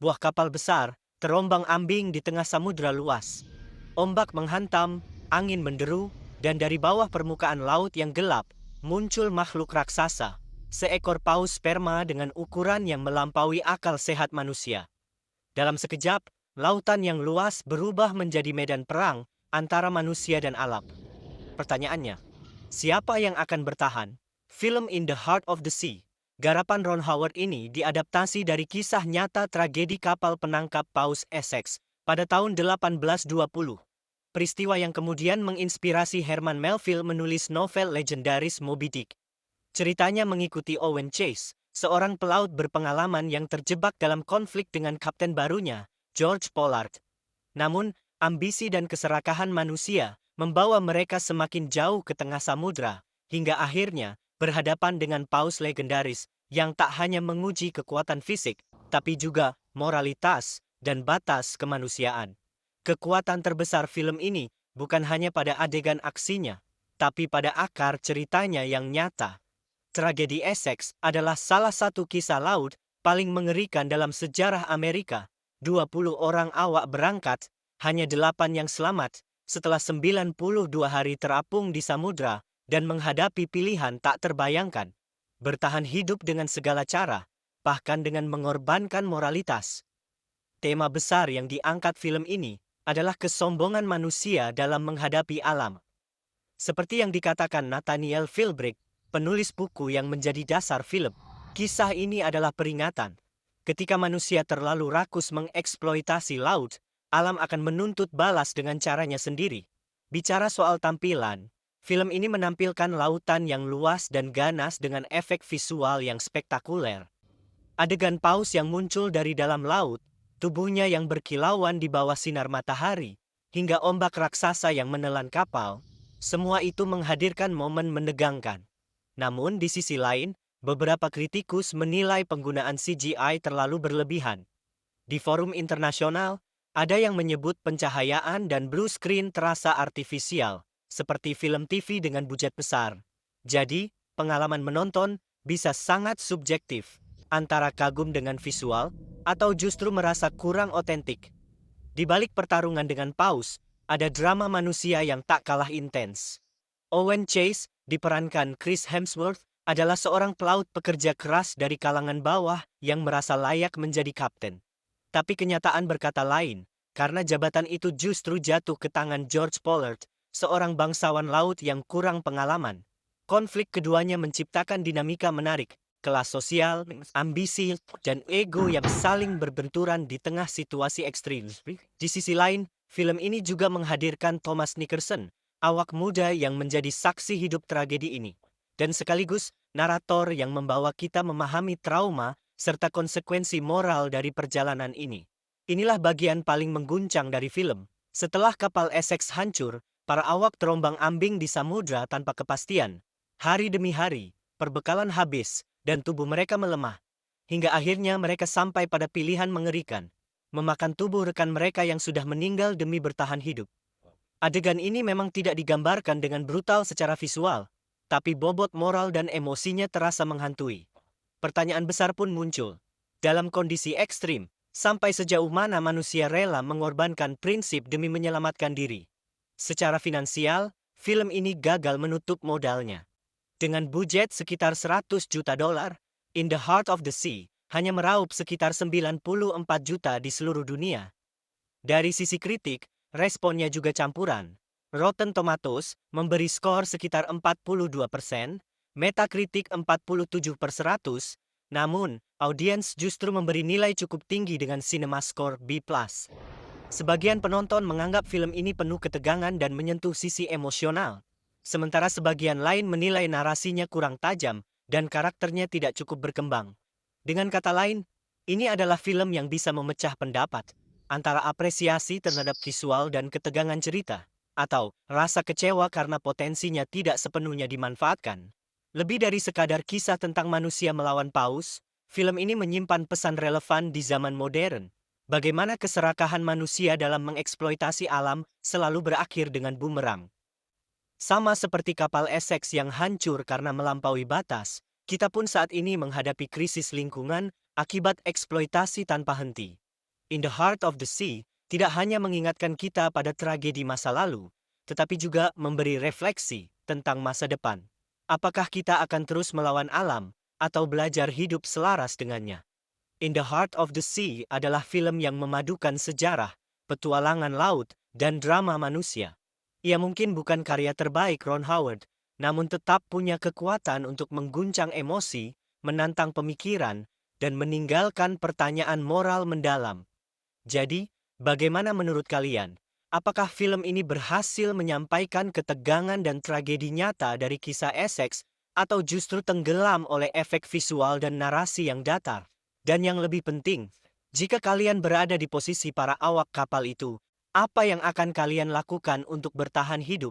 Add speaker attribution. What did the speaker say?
Speaker 1: sebuah kapal besar terombang-ambing di tengah samudra luas. Ombak menghantam, angin menderu, dan dari bawah permukaan laut yang gelap, muncul makhluk raksasa, seekor paus sperma dengan ukuran yang melampaui akal sehat manusia. Dalam sekejap, lautan yang luas berubah menjadi medan perang antara manusia dan alam. Pertanyaannya, siapa yang akan bertahan? Film In the Heart of the Sea, garapan Ron Howard ini diadaptasi dari kisah nyata tragedi kapal penangkap Paus Essex pada tahun 1820. Peristiwa yang kemudian menginspirasi Herman Melville menulis novel legendaris Moby Dick. Ceritanya mengikuti Owen Chase, seorang pelaut berpengalaman yang terjebak dalam konflik dengan kapten barunya, George Pollard. Namun, ambisi dan keserakahan manusia membawa mereka semakin jauh ke tengah samudra, hingga akhirnya berhadapan dengan paus legendaris yang tak hanya menguji kekuatan fisik, tapi juga moralitas dan batas kemanusiaan. Kekuatan terbesar film ini bukan hanya pada adegan aksinya, tapi pada akar ceritanya yang nyata. Tragedi Essex adalah salah satu kisah laut paling mengerikan dalam sejarah Amerika. 20 orang awak berangkat, hanya 8 yang selamat, setelah 92 hari terapung di samudra dan menghadapi pilihan tak terbayangkan. Bertahan hidup dengan segala cara, bahkan dengan mengorbankan moralitas. Tema besar yang diangkat film ini adalah kesombongan manusia dalam menghadapi alam. Seperti yang dikatakan Nathaniel Philbrick, penulis buku yang menjadi dasar film, kisah ini adalah peringatan. Ketika manusia terlalu rakus mengeksploitasi laut, alam akan menuntut balas dengan caranya sendiri. Bicara soal tampilan, film ini menampilkan lautan yang luas dan ganas dengan efek visual yang spektakuler. Adegan paus yang muncul dari dalam laut, tubuhnya yang berkilauan di bawah sinar matahari, hingga ombak raksasa yang menelan kapal, semua itu menghadirkan momen menegangkan. Namun di sisi lain, beberapa kritikus menilai penggunaan CGI terlalu berlebihan. Di forum internasional, ada yang menyebut pencahayaan dan blue screen terasa artifisial, seperti film TV dengan budget besar. Jadi, pengalaman menonton bisa sangat subjektif, antara kagum dengan visual, atau justru merasa kurang otentik. Di balik pertarungan dengan paus, ada drama manusia yang tak kalah intens. Owen Chase, diperankan Chris Hemsworth, adalah seorang pelaut pekerja keras dari kalangan bawah yang merasa layak menjadi kapten. Tapi kenyataan berkata lain, karena jabatan itu justru jatuh ke tangan George Pollard, seorang bangsawan laut yang kurang pengalaman. Konflik keduanya menciptakan dinamika menarik, kelas sosial, ambisi, dan ego yang saling berbenturan di tengah situasi ekstrim. Di sisi lain, film ini juga menghadirkan Thomas Nickerson, awak muda yang menjadi saksi hidup tragedi ini, dan sekaligus narator yang membawa kita memahami trauma serta konsekuensi moral dari perjalanan ini. Inilah bagian paling mengguncang dari film. Setelah kapal Essex hancur, para awak terombang-ambing di samudra tanpa kepastian. Hari demi hari, perbekalan habis, dan tubuh mereka melemah. Hingga akhirnya mereka sampai pada pilihan mengerikan, memakan tubuh rekan mereka yang sudah meninggal demi bertahan hidup. Adegan ini memang tidak digambarkan dengan brutal secara visual, tapi bobot moral dan emosinya terasa menghantui. Pertanyaan besar pun muncul. Dalam kondisi ekstrim, sampai sejauh mana manusia rela mengorbankan prinsip demi menyelamatkan diri? Secara finansial, film ini gagal menutup modalnya. Dengan budget sekitar 100 juta dolar, In the Heart of the Sea hanya meraup sekitar 94 juta di seluruh dunia. Dari sisi kritik, responnya juga campuran. Rotten Tomatoes memberi skor sekitar 42%, Metacritic 47/100, namun audiens justru memberi nilai cukup tinggi dengan CinemaScore B+. Sebagian penonton menganggap film ini penuh ketegangan dan menyentuh sisi emosional, sementara sebagian lain menilai narasinya kurang tajam dan karakternya tidak cukup berkembang. Dengan kata lain, ini adalah film yang bisa memecah pendapat antara apresiasi terhadap visual dan ketegangan cerita, atau rasa kecewa karena potensinya tidak sepenuhnya dimanfaatkan. Lebih dari sekadar kisah tentang manusia melawan paus, film ini menyimpan pesan relevan di zaman modern. Bagaimana keserakahan manusia dalam mengeksploitasi alam selalu berakhir dengan bumerang. Sama seperti kapal Essex yang hancur karena melampaui batas, kita pun saat ini menghadapi krisis lingkungan akibat eksploitasi tanpa henti. In the Heart of the Sea tidak hanya mengingatkan kita pada tragedi masa lalu, tetapi juga memberi refleksi tentang masa depan. Apakah kita akan terus melawan alam atau belajar hidup selaras dengannya? In the Heart of the Sea adalah film yang memadukan sejarah, petualangan laut, dan drama manusia. Ia mungkin bukan karya terbaik Ron Howard, namun tetap punya kekuatan untuk mengguncang emosi, menantang pemikiran, dan meninggalkan pertanyaan moral mendalam. Jadi, bagaimana menurut kalian? Apakah film ini berhasil menyampaikan ketegangan dan tragedi nyata dari kisah Essex, atau justru tenggelam oleh efek visual dan narasi yang datar? Dan yang lebih penting, jika kalian berada di posisi para awak kapal itu, apa yang akan kalian lakukan untuk bertahan hidup?